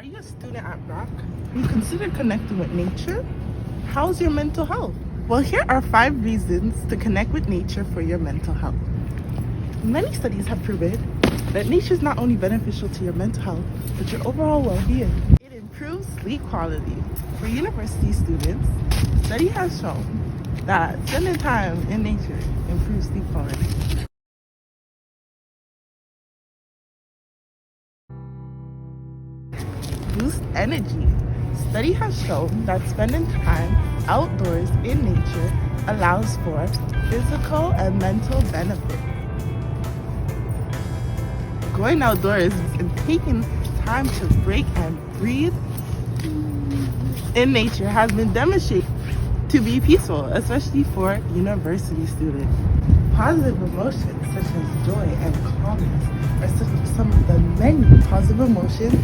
Are you a student at Rock? You consider connecting with nature? How's your mental health? Well, here are 5 reasons to connect with nature for your mental health. Many studies have proven that nature is not only beneficial to your mental health, but your overall well-being. It improves sleep quality. For university students, study has shown that spending time in nature improves sleep quality. Boost energy. Study has shown that spending time outdoors in nature allows for physical and mental benefit. Going outdoors and taking time to break and breathe in nature has been demonstrated to be peaceful, especially for university students. Positive emotions such as joy and calmness are some of the many positive emotions